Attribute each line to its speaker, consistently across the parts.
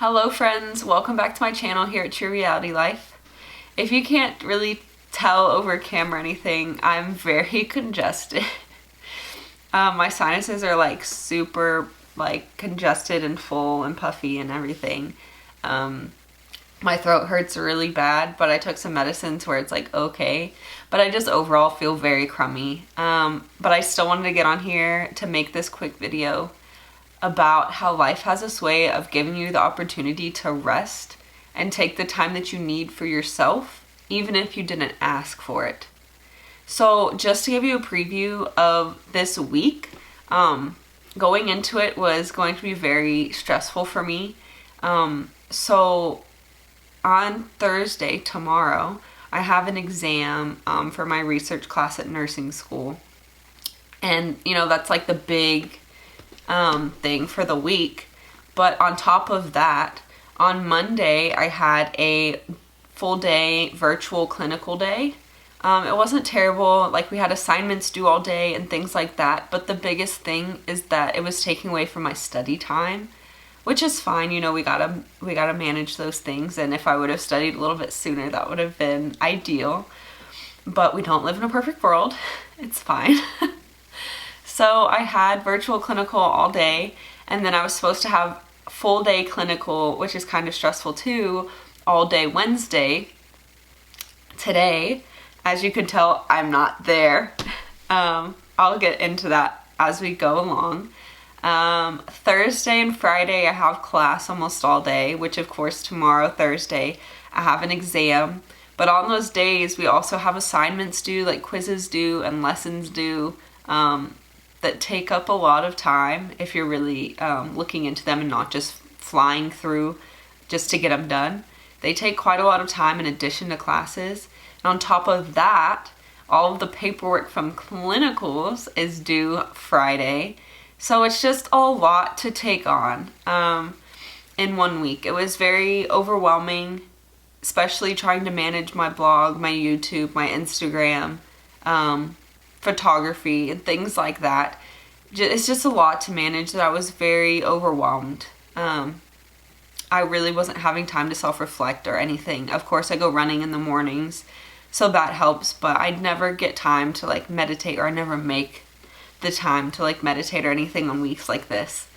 Speaker 1: Hello friends, welcome back to my channel here at True Reality Life. If you can't really tell over camera or anything, I'm very congested. My sinuses are like super congested and full and puffy and everything. My throat hurts really bad, but I took some medicines where it's like okay. But I just overall feel very crummy. But I still wanted to get on here to make this quick video about how life has this way of giving you the opportunity to rest and take the time that you need for yourself, even if you didn't ask for it. So just to give you a preview of this week, going into it was going to be very stressful for me. So on Thursday, tomorrow, I have an exam for my research class at nursing school. And, you know, that's like the big thing for the week. But on top of that, on Monday I had a full day virtual clinical day. It wasn't terrible, like we had assignments due all day and things like that, but the biggest thing is that it was taking away from my study time, which is fine. You know, we gotta manage those things, and if I would have studied a little bit sooner, that would have been ideal. But we don't live in a perfect world. It's fine. So I had virtual clinical all day, and then I was supposed to have full day clinical, which is kind of stressful too, all day Wednesday. Today, as you can tell, I'm not there. I'll get into that as we go along. Thursday and Friday I have class almost all day, which of course tomorrow, Thursday, I have an exam. But on those days we also have assignments due, like quizzes due and lessons due, that take up a lot of time if you're really looking into them and not just flying through just to get them done. They take quite a lot of time in addition to classes. And on top of that, all of the paperwork from clinicals is due Friday. So it's just a lot to take on in 1 week. It was very overwhelming, especially trying to manage my blog, my YouTube, my Instagram, photography and things like that. It's just a lot to manage that I was very overwhelmed. I really wasn't having time to self-reflect or anything. Of course, I go running in the mornings, so that helps, but I'd never get time to like meditate, or I never make the time to like meditate or anything on weeks like this.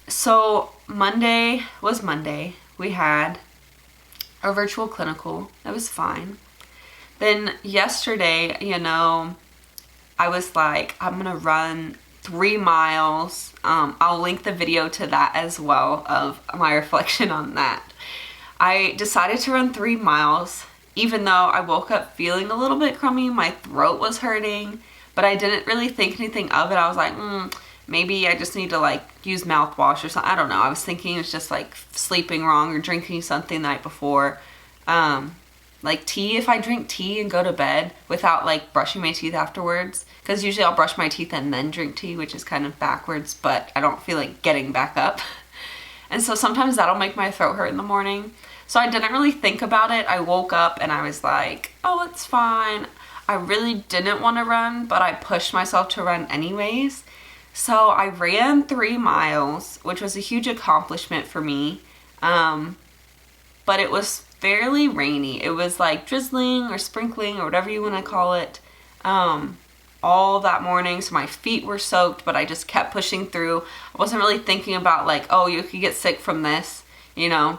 Speaker 1: So Monday was Monday. We had a virtual clinical. It was fine. Then yesterday, you know, I was like, I'm gonna run 3 miles. I'll link the video to that as well of my reflection on that. I decided to run 3 miles, even though I woke up feeling a little bit crummy. My throat was hurting, but I didn't really think anything of it. I was like, maybe I just need to like use mouthwash or something. I don't know. I was thinking it's just like sleeping wrong or drinking something the night before. Like tea, if I drink tea and go to bed without like brushing my teeth afterwards, because usually I'll brush my teeth and then drink tea, which is kind of backwards, but I don't feel like getting back up. And so sometimes that'll make my throat hurt in the morning. So I didn't really think about it. I woke up and I was like, oh, it's fine. I really didn't want to run, but I pushed myself to run anyways. So I ran 3 miles, which was a huge accomplishment for me. But it was fairly rainy. It was like drizzling or sprinkling or whatever you want to call it, all that morning. So my feet were soaked, but I just kept pushing through. I wasn't really thinking about like, oh, you could get sick from this, you know.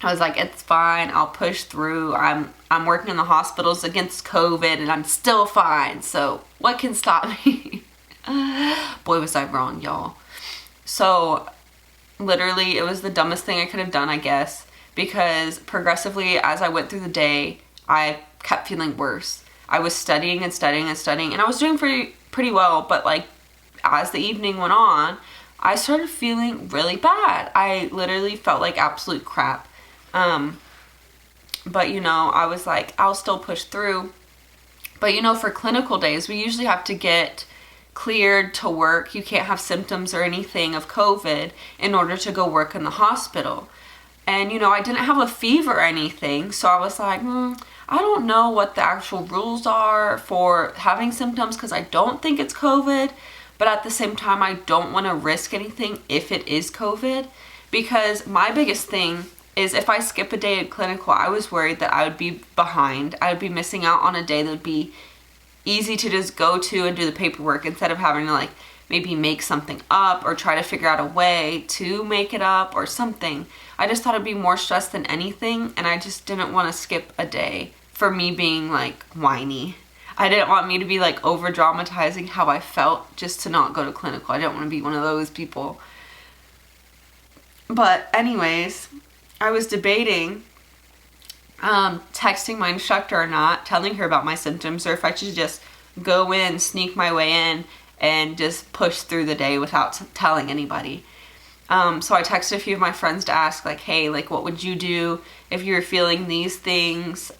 Speaker 1: I was like, it's fine. I'll push through. I'm working in the hospitals against COVID and I'm still fine. So what can stop me? Boy, was I wrong, y'all. So literally, it was the dumbest thing I could have done, I guess, because progressively as I went through the day, I kept feeling worse. I was studying and studying and studying, and I was doing pretty well, but like as the evening went on, I started feeling really bad. I literally felt like absolute crap. But you know, I was like, I'll still push through. But you know, for clinical days, we usually have to get cleared to work. You can't have symptoms or anything of COVID in order to go work in the hospital. And, you know, I didn't have a fever or anything, so I was like, I don't know what the actual rules are for having symptoms because I don't think it's COVID, but at the same time, I don't want to risk anything if it is COVID. because my biggest thing is if I skip a day at clinical, I was worried that I would be behind. I would be missing out on a day that would be easy to just go to and do the paperwork instead of having to like maybe make something up or try to figure out a way to make it up or something. I just thought it'd be more stress than anything, and I just didn't want to skip a day for me being like whiny. I didn't want me to be like over dramatizing how I felt just to not go to clinical. I didn't want to be one of those people. But anyways, I was debating texting my instructor or not, telling her about my symptoms, or if I should just go in, sneak my way in, and just push through the day without telling anybody. So I texted a few of my friends to ask, like, hey, like, what would you do if you were feeling these things?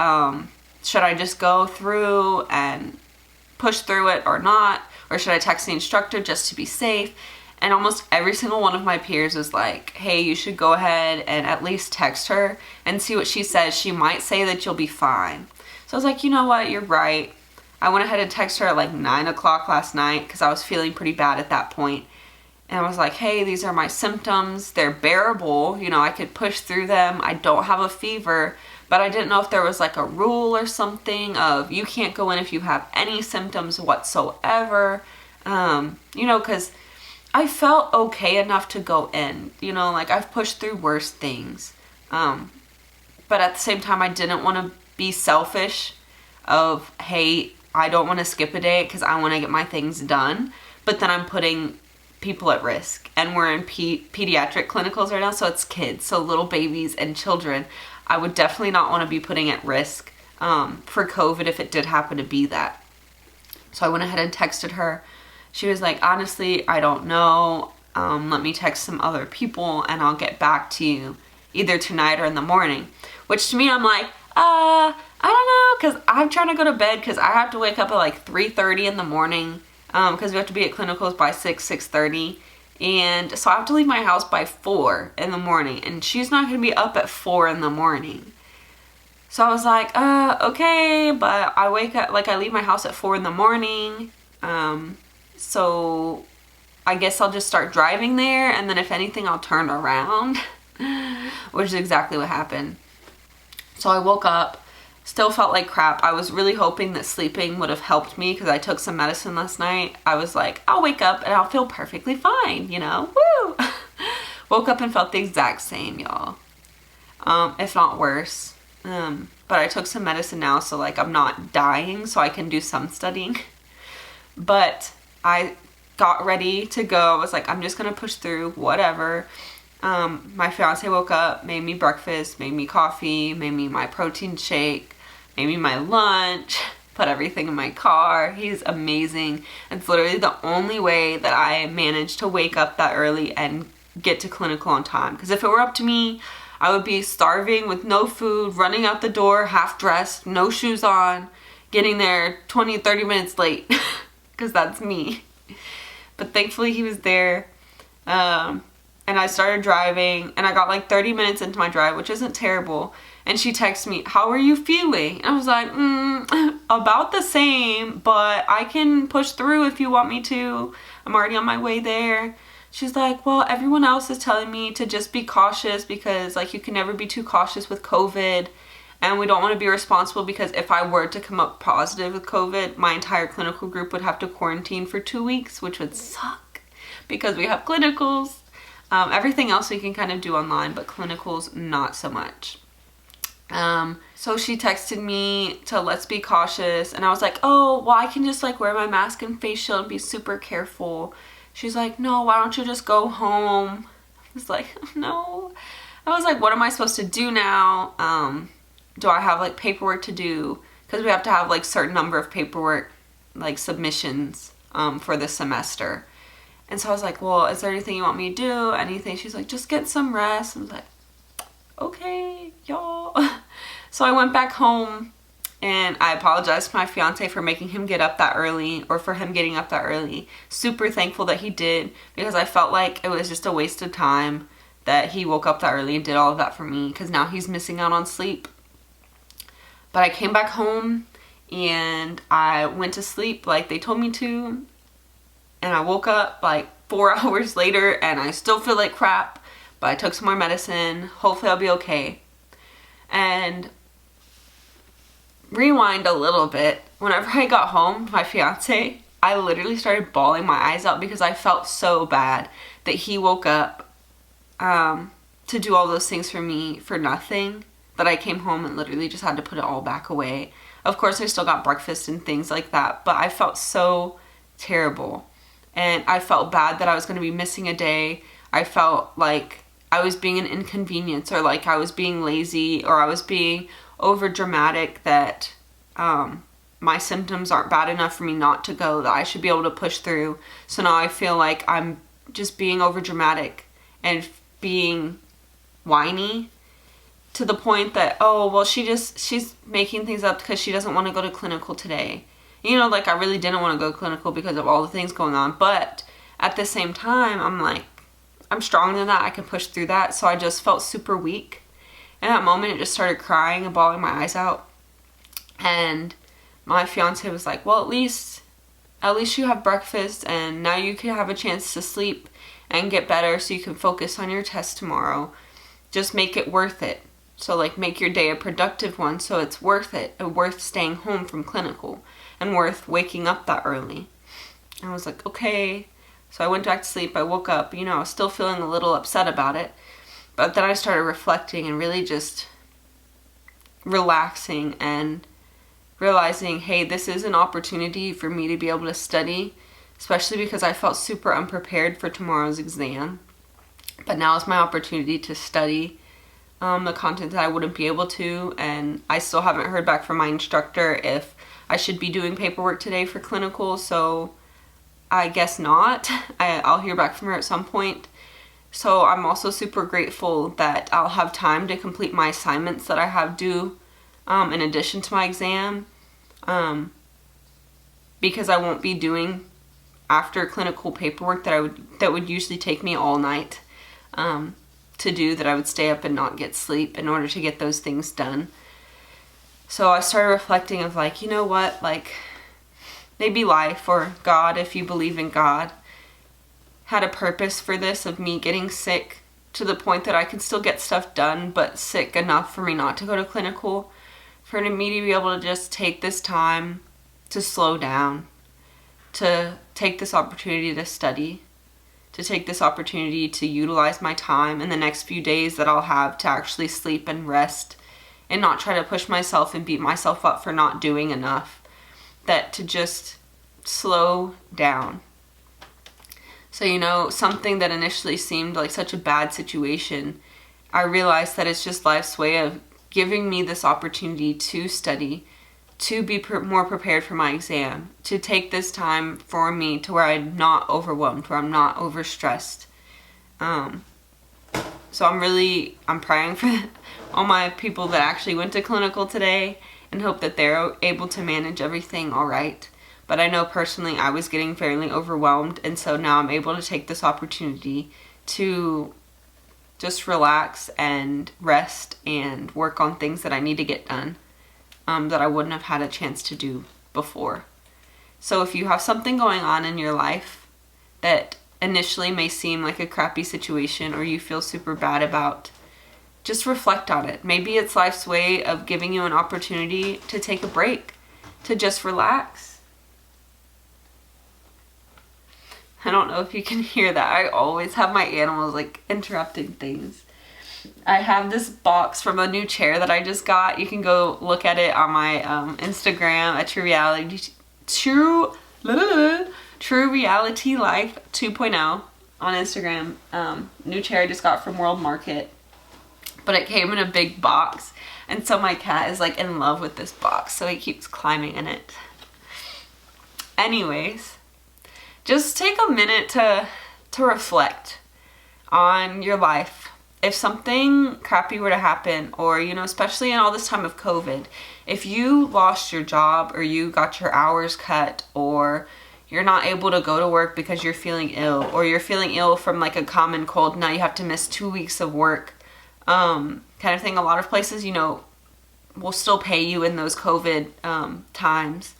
Speaker 1: Should I just go through and push through it or not? Or should I text the instructor just to be safe? And almost every single one of my peers was like, hey, you should go ahead and at least text her and see what she says. She might say that you'll be fine. So I was like, you know what? You're right. I went ahead and texted her at like 9 o'clock last night because I was feeling pretty bad at that point. And I was like, hey, these are my symptoms. They're bearable. You know, I could push through them. I don't have a fever. But I didn't know if there was like a rule or something of you can't go in if you have any symptoms whatsoever. You know, because I felt okay enough to go in. You know, like I've pushed through worse things. But at the same time, I didn't want to be selfish of, hey, I don't want to skip a day because I want to get my things done. But then I'm putting people at risk. And we're in pediatric clinicals right now, so it's kids. So little babies and children. I would definitely not want to be putting at risk for COVID if it did happen to be that. So I went ahead and texted her. She was like, honestly, I don't know. Let me text some other people and I'll get back to you either tonight or in the morning. Which to me, I'm like, I don't know, because I'm trying to go to bed because I have to wake up at like 3:30 in the morning because we have to be at clinicals by 6:30. And so I have to leave my house by 4 in the morning, and she's not going to be up at 4 in the morning. So I was like, okay, but I wake up, like I leave my house at 4 in the morning. So I guess I'll just start driving there, and then if anything, I'll turn around, which is exactly what happened. So I woke up, still felt like crap. I was really hoping that sleeping would have helped me because I took some medicine last night. I was like, I'll wake up and I'll feel perfectly fine, you know? Woo! Woke up and felt the exact same, y'all. If not worse. But I took some medicine now, so like I'm not dying, so I can do some studying. But I got ready to go. I was like, I'm just gonna push through, whatever. My fiance woke up, made me breakfast, made me coffee, made me my protein shake, made me my lunch, put everything in my car. He's amazing. It's literally the only way that I managed to wake up that early and get to clinical on time. Because if it were up to me, I would be starving with no food, running out the door, half dressed, no shoes on, getting there 20, 30 minutes late. Because that's me. But thankfully he was there. And I started driving, and I got like 30 minutes into my drive, which isn't terrible. And she texted me, how are you feeling? And I was like, about the same, but I can push through if you want me to. I'm already on my way there. She's like, well, everyone else is telling me to just be cautious because like you can never be too cautious with COVID. And we don't want to be responsible because if I were to come up positive with COVID, my entire clinical group would have to quarantine for 2 weeks, which would suck because we have clinicals. Everything else we can kind of do online, but clinicals, not so much. So she texted me to let's be cautious. And I was like, oh, well, I can just like wear my mask and face shield and be super careful. She's like, no, why don't you just go home? I was like, no. I was like, what am I supposed to do now? Do I have like paperwork to do? Because we have to have like certain number of paperwork, like submissions for the semester. And so I was like, well, is there anything you want me to do? Anything? She's like, just get some rest. I was like, okay, y'all. So I went back home and I apologized to my fiance for making him get up that early or for him getting up that early. Super thankful that he did because I felt like it was just a waste of time that he woke up that early and did all of that for me because now he's missing out on sleep. But I came back home and I went to sleep like they told me to. And I woke up like 4 hours later and I still feel like crap, but I took some more medicine. Hopefully I'll be okay. And rewind a little bit. Whenever I got home, my fiance, I literally started bawling my eyes out because I felt so bad that he woke up to do all those things for me for nothing, that I came home and literally just had to put it all back away. Of course, I still got breakfast and things like that, but I felt so terrible. And I felt bad that I was going to be missing a day. I felt like I was being an inconvenience, or like I was being lazy, or I was being over dramatic, that my symptoms aren't bad enough for me not to go, that I should be able to push through. So now I feel like I'm just being over dramatic and being whiny to the point that, oh, well, she's making things up because she doesn't want to go to clinical today. You know, like, I really didn't want to go clinical because of all the things going on. But at the same time, I'm like, I'm stronger than that. I can push through that. So I just felt super weak. In that moment, it just started crying and bawling my eyes out. And my fiance was like, well, at least you have breakfast, and now you can have a chance to sleep and get better so you can focus on your test tomorrow. Just make it worth it. So, like, make your day a productive one so it's worth it, and worth staying home from clinical, and worth waking up that early. And I was like, okay. So I went back to sleep. I woke up, I was still feeling a little upset about it. But then I started reflecting and really just relaxing and realizing, hey, this is an opportunity for me to be able to study, especially because I felt super unprepared for tomorrow's exam. But now is my opportunity to study the content that I wouldn't be able to, and I still haven't heard back from my instructor if I should be doing paperwork today for clinical, so I guess not. I'll hear back from her at some point. So I'm also super grateful that I'll have time to complete my assignments that I have due in addition to my exam, because I won't be doing after clinical paperwork that would usually take me all night to do, that I would stay up and not get sleep in order to get those things done. So I started reflecting of like, you know what, like, maybe life, or God, if you believe in God, had a purpose for this, of me getting sick to the point that I can still get stuff done, but sick enough for me not to go to clinical, for me to be able to just take this time to slow down, to take this opportunity to study, to take this opportunity to utilize my time in the next few days that I'll have to actually sleep and rest, and not try to push myself and beat myself up for not doing enough, that to just slow down. So, something that initially seemed like such a bad situation, I realized that it's just life's way of giving me this opportunity to study, to be more prepared for my exam, to take this time for me to where I'm not overwhelmed, where I'm not overstressed. So I'm praying for all my people that actually went to clinical today, and hope that they're able to manage everything all right. But I know personally I was getting fairly overwhelmed, and so now I'm able to take this opportunity to just relax and rest and work on things that I need to get done, that I wouldn't have had a chance to do before. So if you have something going on in your life that initially may seem like a crappy situation, or you feel super bad about, just reflect on it. Maybe it's life's way of giving you an opportunity to take a break, to just relax. I don't know if you can hear that. I always have my animals like interrupting things. I have this box from a new chair that I just got. You can go look at it on my Instagram at True Reality Life 2.0 on Instagram. New chair I just got from World Market, but it came in a big box, and so my cat is like in love with this box, so he keeps climbing in it. Anyways, just take a minute to reflect on your life. If something crappy were to happen, or, especially in all this time of COVID, if you lost your job, or you got your hours cut, or you're not able to go to work because you're feeling ill, or you're feeling ill from like a common cold, now you have to miss 2 weeks of work, kind of thing. A lot of places, will still pay you in those COVID times.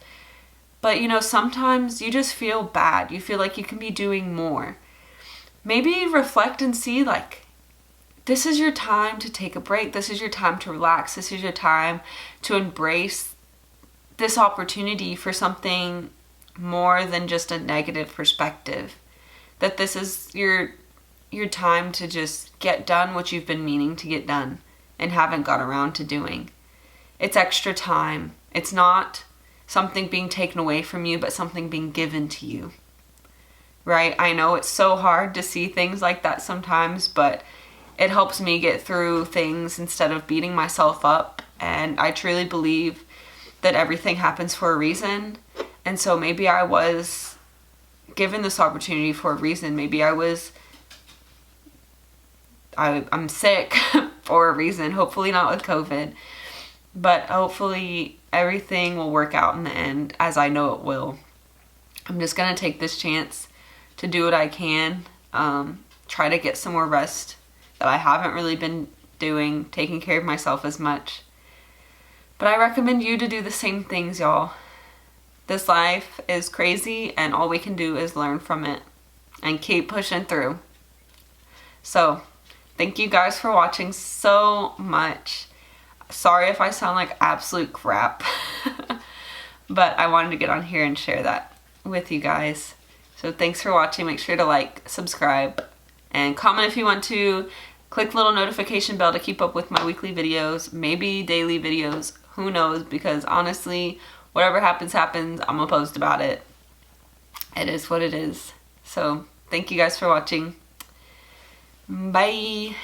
Speaker 1: But, sometimes you just feel bad. You feel like you can be doing more. Maybe reflect and see, like, this is your time to take a break. This is your time to relax. This is your time to embrace this opportunity for something more than just a negative perspective. That this is your time to just get done what you've been meaning to get done and haven't got around to doing. It's extra time. It's not something being taken away from you, but something being given to you. Right? I know it's so hard to see things like that sometimes, but it helps me get through things instead of beating myself up. And I truly believe that everything happens for a reason. And so maybe I was given this opportunity for a reason. Maybe I'm sick for a reason. Hopefully not with COVID. But hopefully everything will work out in the end, as I know it will. I'm just going to take this chance to do what I can. Try to get some more rest that I haven't really been doing, taking care of myself as much. But I recommend you to do the same things, y'all. This life is crazy, and all we can do is learn from it and keep pushing through. So, thank you guys for watching so much. Sorry if I sound like absolute crap, but I wanted to get on here and share that with you guys. So thanks for watching. Make sure to like, subscribe, and comment if you want to. Click the little notification bell to keep up with my weekly videos, maybe daily videos. Who knows? Because honestly, whatever happens, happens. I'm gonna post about it. It is what it is. So thank you guys for watching. Bye.